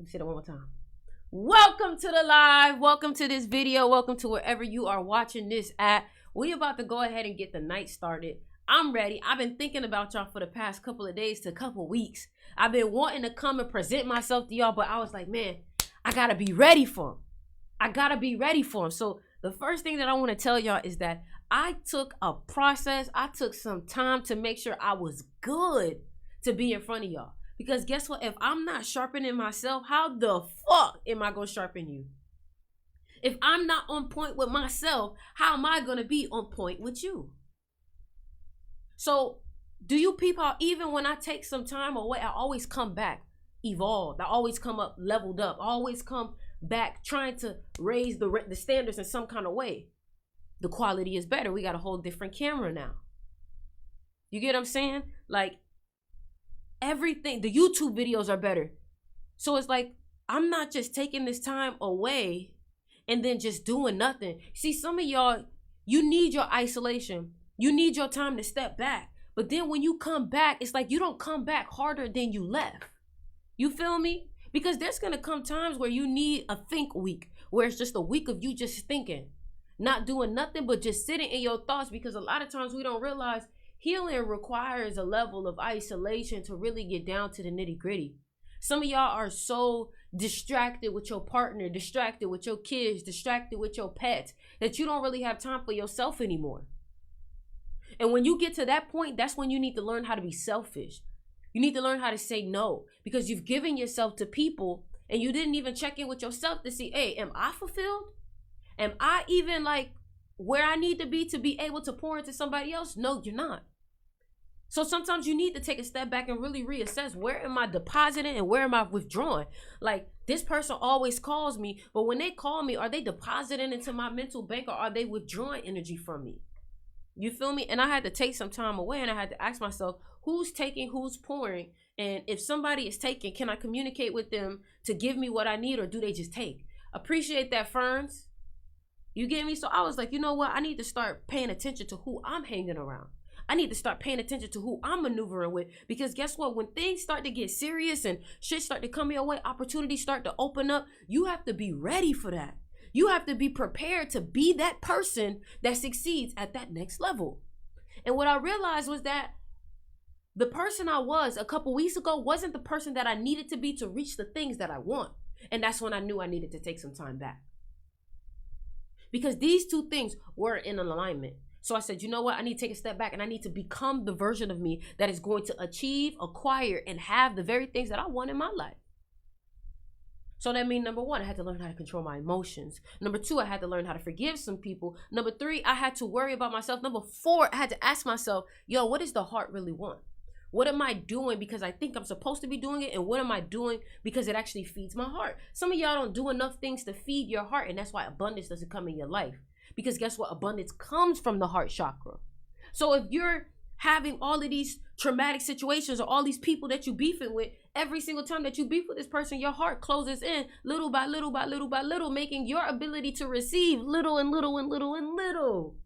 Let me say that one more time. Welcome to the live. Welcome to this video. Welcome to wherever you are watching this at. We about to go ahead and get the night started. I'm ready. I've been thinking about y'all for the past couple of days to a couple weeks. I've been wanting to come and present myself to y'all, but I was like, man, I gotta be ready for them. So the first thing that I want to tell y'all is that I took a process. I took some time to make sure I was good to be in front of y'all. Because guess what? If I'm not sharpening myself, how the fuck am I going to sharpen you? If I'm not on point with myself, how am I going to be on point with you? So do you people, even when I take some time away, I always come back evolved. I always come up leveled up. I always come back trying to raise the standards in some kind of way. The quality is better. We got a whole different camera now. You get what I'm saying? Like, everything, the YouTube videos are better. So it's like, I'm not just taking this time away and then just doing nothing. See, some of y'all, you need your isolation. You need your time to step back. But then when you come back, it's like you don't come back harder than you left. You feel me? Because there's going to come times where you need a think week, where it's just a week of you just thinking, not doing nothing, but just sitting in your thoughts. Because a lot of times we don't realize healing requires a level of isolation to really get down to the nitty gritty. Some of y'all are so distracted with your partner, distracted with your kids, distracted with your pets, that you don't really have time for yourself anymore. And when you get to that point, that's when you need to learn how to be selfish. You need to learn how to say no, because you've given yourself to people and you didn't even check in with yourself to see, hey, am I fulfilled? Am I even like where I need to be able to pour into somebody else? No, you're not. So sometimes you need to take a step back and really reassess, where am I depositing and where am I withdrawing? Like, this person always calls me, but when they call me, are they depositing into my mental bank or are they withdrawing energy from me? You feel me? And I had to take some time away and I had to ask myself, who's taking, who's pouring? And if somebody is taking, can I communicate with them to give me what I need, or do they just take? Appreciate that, Ferns. You get me? So I was like, you know what? I need to start paying attention to who I'm hanging around. I need to start paying attention to who I'm maneuvering with, because guess what? When things start to get serious and shit start to come your way, opportunities start to open up, you have to be ready for that. You have to be prepared to be that person that succeeds at that next level. And what I realized was that the person I was a couple weeks ago wasn't the person that I needed to be to reach the things that I want. And that's when I knew I needed to take some time back. Because these two things were in alignment. So I said, you know what? I need to take a step back and I need to become the version of me that is going to achieve, acquire, and have the very things that I want in my life. So that means, number one, I had to learn how to control my emotions. Number two, I had to learn how to forgive some people. Number three, I had to worry about myself. Number four, I had to ask myself, yo, what does the heart really want? What am I doing because I think I'm supposed to be doing it? And what am I doing because it actually feeds my heart? Some of y'all don't do enough things to feed your heart, and that's why abundance doesn't come in your life. Because guess what? Abundance comes from the heart chakra. So if you're having all of these traumatic situations or all these people that you beefing with, every single time that you beef with this person, your heart closes in little by little by little by little, making your ability to receive little and little and little and little.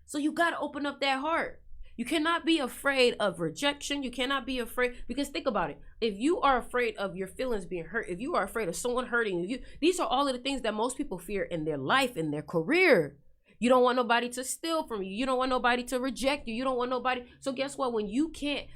So you got to open up that heart. You cannot be afraid of rejection. You cannot be afraid, because think about it. If you are afraid of your feelings being hurt, if you are afraid of someone hurting you, these are all of the things that most people fear in their life, in their career. You don't want nobody to steal from you. You don't want nobody to reject you. You don't want nobody. So guess what? When you can't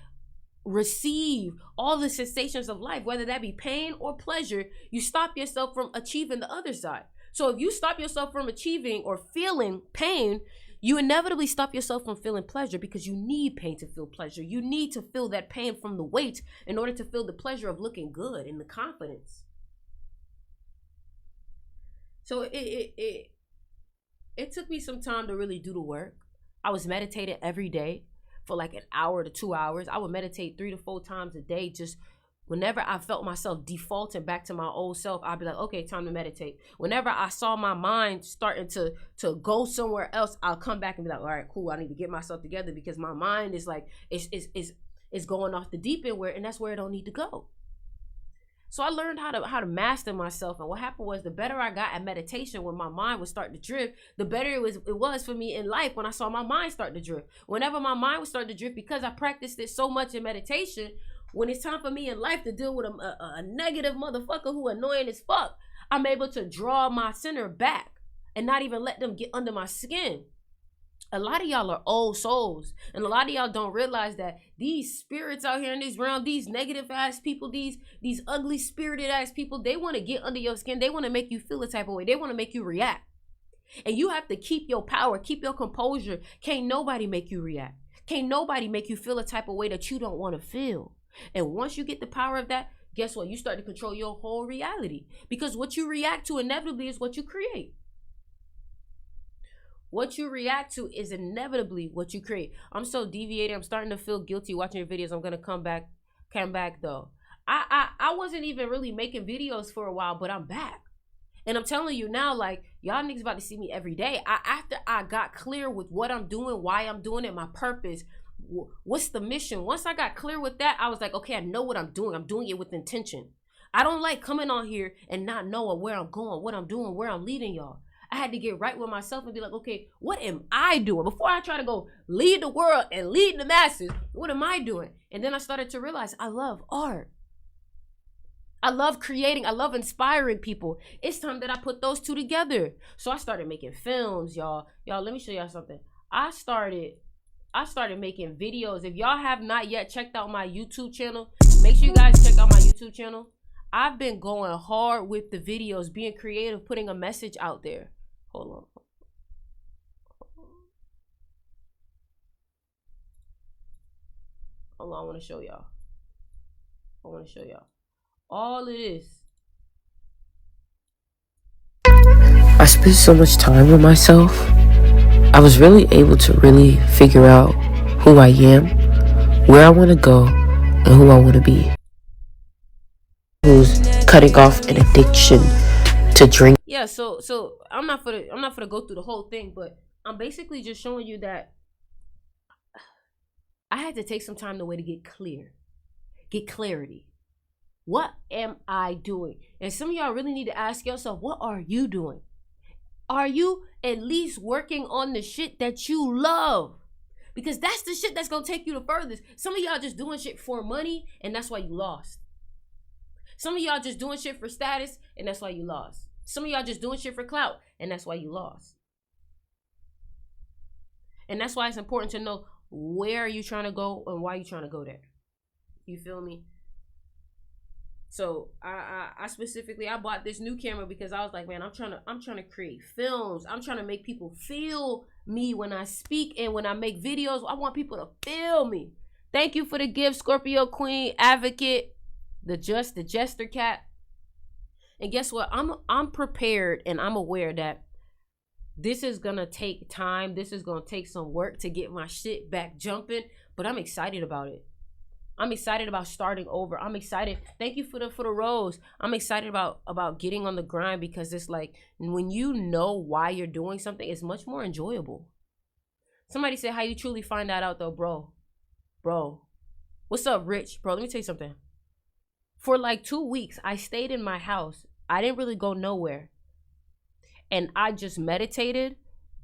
receive all the sensations of life, whether that be pain or pleasure, you stop yourself from achieving the other side. So if you stop yourself from achieving or feeling pain, you inevitably stop yourself from feeling pleasure, because you need pain to feel pleasure. You need to feel that pain from the weight in order to feel the pleasure of looking good and the confidence. So it took me some time to really do the work. I was meditating every day for like an hour to 2 hours. I would meditate 3 to 4 times a day. Just whenever I felt myself defaulting back to my old self, I'd be like, okay, time to meditate. Whenever I saw my mind starting to go somewhere else, I'll come back and be like, all right, cool, I need to get myself together, because my mind is like, it's going off the deep end, and that's where it don't need to go. So I learned how to master myself. And what happened was, the better I got at meditation, when my mind was starting to drift, the better it was for me in life when I saw my mind start to drift. Whenever my mind would start to drift, because I practiced it so much in meditation, when it's time for me in life to deal with a negative motherfucker who annoying as fuck, I'm able to draw my center back and not even let them get under my skin. A lot of y'all are old souls, and a lot of y'all don't realize that these spirits out here in this realm, these negative ass people, these ugly spirited ass people, they want to get under your skin. They want to make you feel a type of way. They want to make you react. And you have to keep your power, keep your composure. Can't nobody make you react. Can't nobody make you feel a type of way that you don't want to feel. And once you get the power of that, guess what? You start to control your whole reality, because what you react to inevitably is what you create. What you react to is inevitably what you create. I'm so deviated. I'm starting to feel guilty watching your videos. I'm gonna come back though. I wasn't even really making videos for a while, but I'm back. And I'm telling you now, like, y'all niggas about to see me every day. After I got clear with what I'm doing, why I'm doing it, my purpose, what's the mission. Once I got clear with that, I was like, okay, I know what I'm doing. I'm doing it with intention. I don't like coming on here and not knowing where I'm going, what I'm doing, where I'm leading y'all. I had to get right with myself and be like, okay, what am I doing? Before I try to go lead the world and lead the masses, what am I doing? And then I started to realize I love art. I love creating. I love inspiring people. It's time that I put those two together. So I started making films, y'all. Y'all, let me show y'all something. I started making videos. If y'all have not yet checked out my YouTube channel, make sure you guys check out my YouTube channel. I've been going hard with the videos, being creative, putting a message out there. Hold on. Hold on, I want to show y'all. All it is. I spent so much time with myself. I was really able to really figure out who I am, where I want to go, and who I want to be. Who's cutting off an addiction to drink. Yeah, so I'm not for to go through the whole thing, but I'm basically just showing you that I had to take some time the way to get clarity. What am I doing? And some of y'all really need to ask yourself, what are you doing? Are you at least working on the shit that you love? Because that's the shit that's gonna take you the furthest. Some of y'all just doing shit for money, and that's why you lost. Some of y'all just doing shit for status, and that's why you lost. Some of y'all just doing shit for clout, and that's why you lost. And that's why it's important to know where are you trying to go and why you trying to go there. You feel me? So I specifically, I bought this new camera because I was like, man, I'm trying to create films. I'm trying to make people feel me when I speak and when I make videos. I want people to feel me. Thank you for the gift, Scorpio Queen, Advocate, the Jester Cat. And guess what? I'm prepared and I'm aware that this is gonna take time. This is gonna take some work to get my shit back jumping, but I'm excited about it. I'm excited about starting over. I'm excited. Thank you for the rose. I'm excited about getting on the grind, because it's like when you know why you're doing something, it's much more enjoyable. Somebody said, how you truly find that out though, bro? Bro, what's up, Rich? Bro, let me tell you something. For like 2 weeks, I stayed in my house. I didn't really go nowhere. And I just meditated,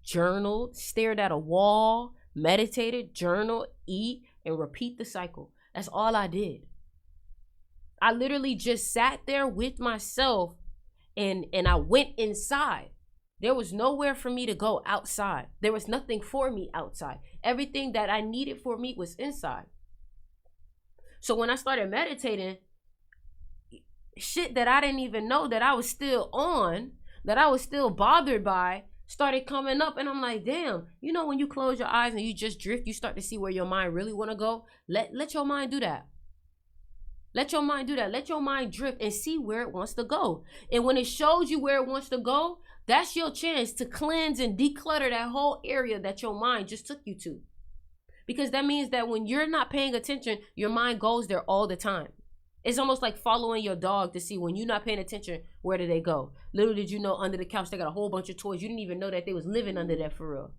journaled, stared at a wall, meditated, journal, eat, and repeat the cycle. That's all I did. I literally just sat there with myself and I went inside. There was nowhere for me to go outside. There was nothing for me outside. Everything that I needed for me was inside. So when I started meditating, shit that I didn't even know that I was still on, that I was still bothered by, started coming up. And I'm like, damn, you know, when you close your eyes and you just drift, you start to see where your mind really want to go. Let your mind do that. Let your mind do that. Let your mind drift and see where it wants to go. And when it shows you where it wants to go, that's your chance to cleanse and declutter that whole area that your mind just took you to. Because that means that when you're not paying attention, your mind goes there all the time. It's almost like following your dog to see when you're not paying attention, where do they go? Little did you know, under the couch, they got a whole bunch of toys. You didn't even know that they was living under that for real.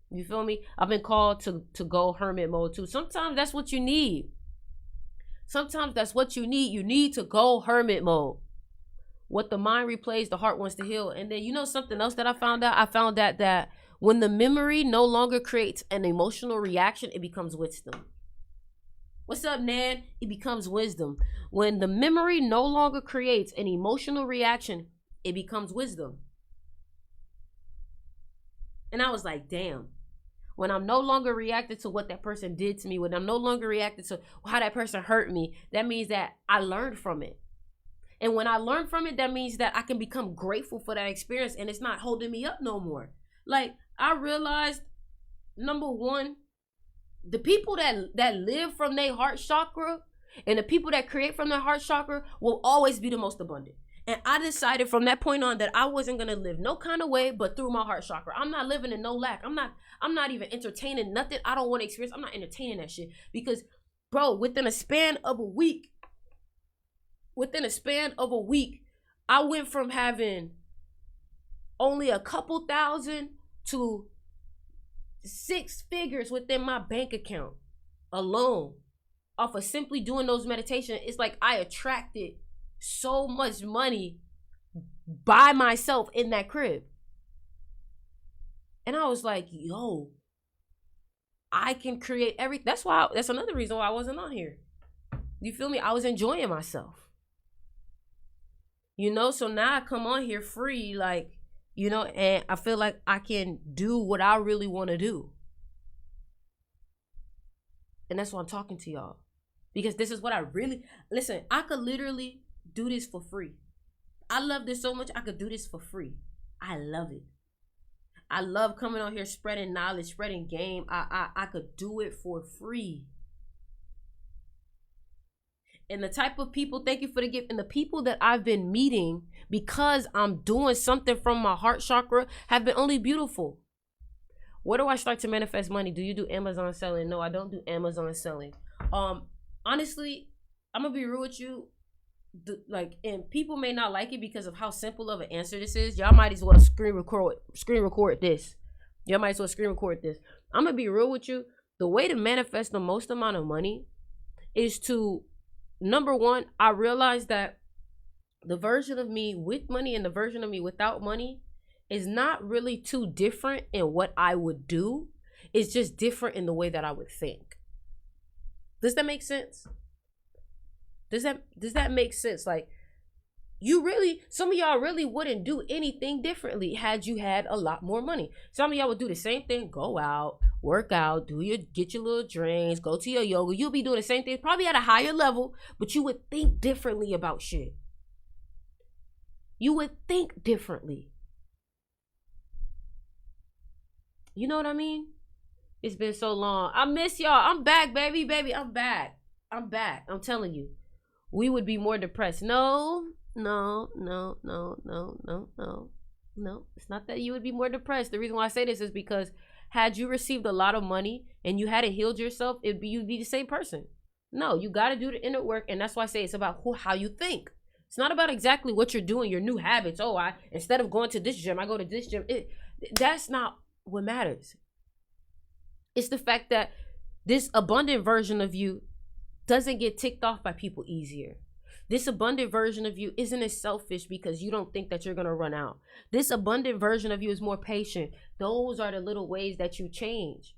You feel me? I've been called to go hermit mode too. Sometimes that's what you need. Sometimes that's what you need. You need to go hermit mode. What the mind replays, the heart wants to heal. And then you know something else that I found out? I found out that when the memory no longer creates an emotional reaction, it becomes wisdom. What's up, Nan? It becomes wisdom. When the memory no longer creates an emotional reaction, it becomes wisdom. And I was like, damn. When I'm no longer reacting to what that person did to me, when I'm no longer reacting to how that person hurt me, that means that I learned from it. And when I learn from it, that means that I can become grateful for that experience and it's not holding me up no more. Like, I realized, number one, the people that live from their heart chakra and the people that create from their heart chakra will always be the most abundant. And I decided from that point on that I wasn't gonna live no kind of way but through my heart chakra. I'm not living in no lack. I'm not even entertaining nothing I don't want to experience. I'm not entertaining that shit. Because, bro, within a span of a week, I went from having only a couple thousand to 6 figures within my bank account alone off of simply doing those meditations. It's like I attracted so much money by myself in that crib. And I was like, yo, I can create everything. That's another reason why I wasn't on here. You feel me? I was enjoying myself. You know, so now I come on here free, like, you know, and I feel like I can do what I really want to do. And that's why I'm talking to y'all. Because this is what I really, listen, I could literally do this for free. I love this so much, I could do this for free. I love it. I love coming on here, spreading knowledge, spreading game. I could do it for free. And the type of people, thank you for the gift, and the people that I've been meeting because I'm doing something from my heart chakra have been only beautiful. Where do I start to manifest money? Do you do Amazon selling? No, I don't do Amazon selling. Honestly, I'm gonna be real with you. And people may not like it because of how simple of an answer this is. Y'all might as well screen record this. Y'all might as well screen record this. I'm gonna be real with you. The way to manifest the most amount of money is to, number one, I realized that the version of me with money and the version of me without money is not really too different in what I would do. It's just different in the way that I would think. Does that make sense? Does that make sense? Like, some of y'all really wouldn't do anything differently had you had a lot more money. Some of y'all would do the same thing, go out, work out, get your little drinks, go to your yoga. You'll be doing the same thing, probably at a higher level, but you would think differently about shit. You would think differently. You know what I mean? It's been so long. I miss y'all. I'm back, baby. I'm back. I'm telling you. We would be more depressed. No. It's not that you would be more depressed. The reason why I say this is because had you received a lot of money and you hadn't healed yourself, you'd be the same person. No, you got to do the inner work. And that's why I say it's about how you think. It's not about exactly what you're doing, your new habits. Oh, instead of going to this gym, I go to this gym. That's not what matters. It's the fact that this abundant version of you doesn't get ticked off by people easier. This abundant version of you isn't as selfish because you don't think that you're going to run out. This abundant version of you is more patient. Those are the little ways that you change.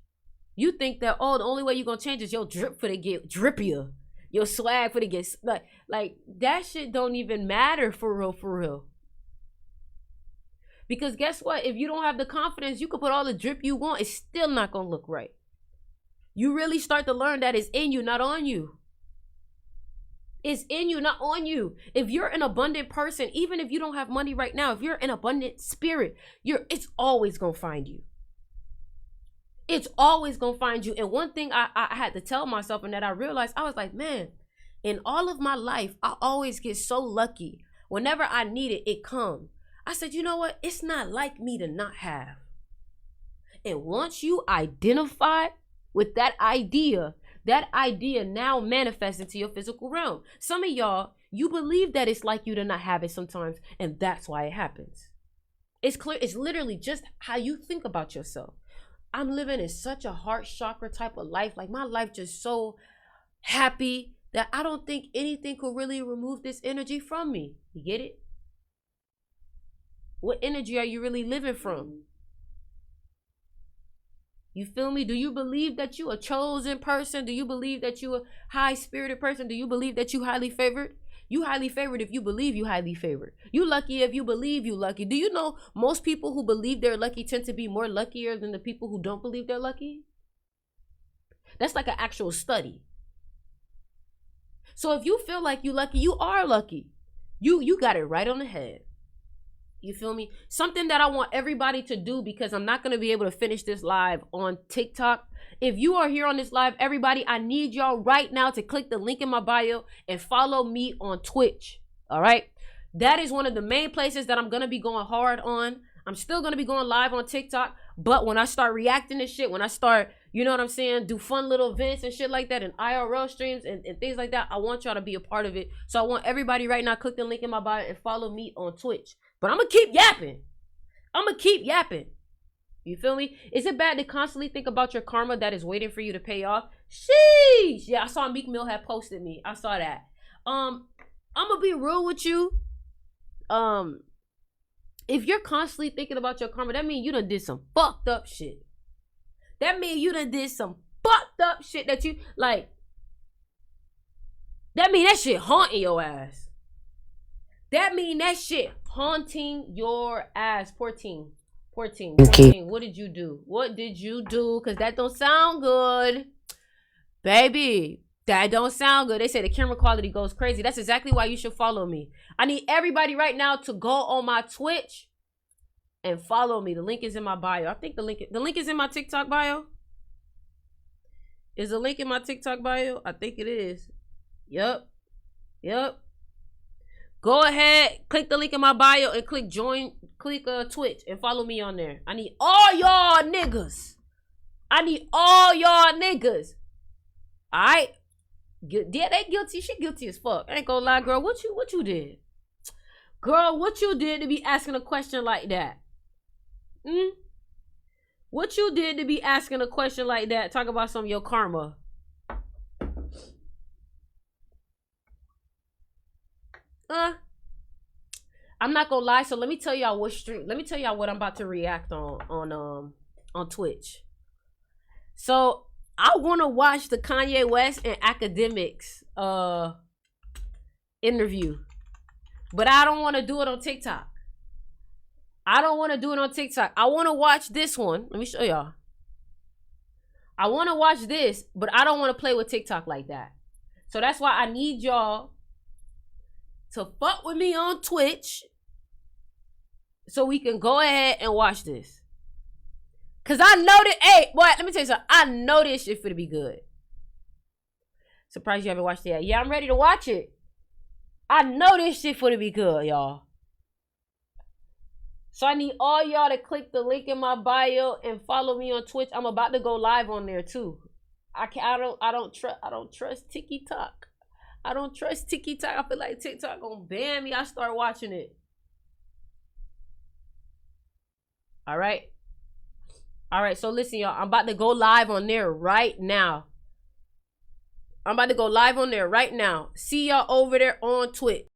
You think that, the only way you're going to change is your drip for to get drippier. Your swag for to get, like that shit don't even matter for real. Because guess what? If you don't have the confidence, you can put all the drip you want. It's still not going to look right. You really start to learn that it's in you, not on you. It's in you, not on you. If you're an abundant person, even if you don't have money right now, if you're an abundant spirit, it's always going to find you. It's always going to find you. And one thing I had to tell myself, and that I realized, I was like, man, in all of my life, I always get so lucky. Whenever I need it, it comes. I said, you know what? It's not like me to not have. And once you identify with that idea now manifests into your physical realm. Some of y'all, you believe that it's like you to not have it sometimes, and that's why it happens. It's clear. It's literally just how you think about yourself. I'm living in such a heart chakra type of life. Like, my life just so happy that I don't think anything could really remove this energy from me. You get it? What energy are you really living from? You feel me? Do you believe that you a chosen person? Do you believe that you a high-spirited person? Do you believe that you highly favored? You highly favored if you believe you highly favored. You lucky if you believe you lucky. Do you know most people who believe they're lucky tend to be more luckier than the people who don't believe they're lucky? That's like an actual study. So if you feel like you lucky, you are lucky. You got it right on the head. You feel me? Something that I want everybody to do, because I'm not going to be able to finish this live on TikTok. If you are here on this live, everybody, I need y'all right now to click the link in my bio and follow me on Twitch. All right? That is one of the main places that I'm going to be going hard on. I'm still going to be going live on TikTok. But when I start reacting to shit, when I start, you know what I'm saying, do fun little events and shit like that and IRL streams and things like that, I want y'all to be a part of it. So I want everybody right now, click the link in my bio and follow me on Twitch. But I'm going to keep yapping. I'm going to keep yapping. You feel me? Is it bad to constantly think about your karma that is waiting for you to pay off? Sheesh. Yeah, I saw Meek Mill had posted me. I saw that. I'm going to be real with you. If you're constantly thinking about your karma, that means you done did some fucked up shit. That means you done did some fucked up shit that you, like, that mean that shit haunting your ass. That mean that shit haunting your ass. Poor team. Poor team. Poor team. What did you do? What did you do? Because that don't sound good. Baby, that don't sound good. They say the camera quality goes crazy. That's exactly why you should follow me. I need everybody right now to go on my Twitch and follow me. The link is in my bio. I think the link is in my TikTok bio. Is the link in my TikTok bio? I think it is. Yep. Go ahead, click the link in my bio and click join, click Twitch and follow me on there. I need all y'all niggas. Alright? Yeah, they guilty. She guilty as fuck. I ain't gonna lie, girl. What you did? Girl, what you did to be asking a question like that? What you did to be asking a question like that? Talk about some of your karma. I'm not gonna lie. So let me tell y'all what stream. Let me tell y'all what I'm about to react on Twitch. So I want to watch the Kanye West and Academics interview, but I don't want to do it on TikTok. I want to watch this one. Let me show y'all. I want to watch this, but I don't want to play with TikTok like that. So that's why I need y'all to fuck with me on Twitch so we can go ahead and watch this. Cause I know that, hey, boy, let me tell you something. I know this shit finna be good. Surprised you haven't watched it yet. Yeah, I'm ready to watch it. I know this shit finna be good, y'all. So I need all y'all to click the link in my bio and follow me on Twitch. I'm about to go live on there too. I don't trust TikTok. I don't trust TikTok. I feel like TikTok gonna ban me. I start watching it. All right, so listen, y'all. I'm about to go live on there right now. See y'all over there on Twitch.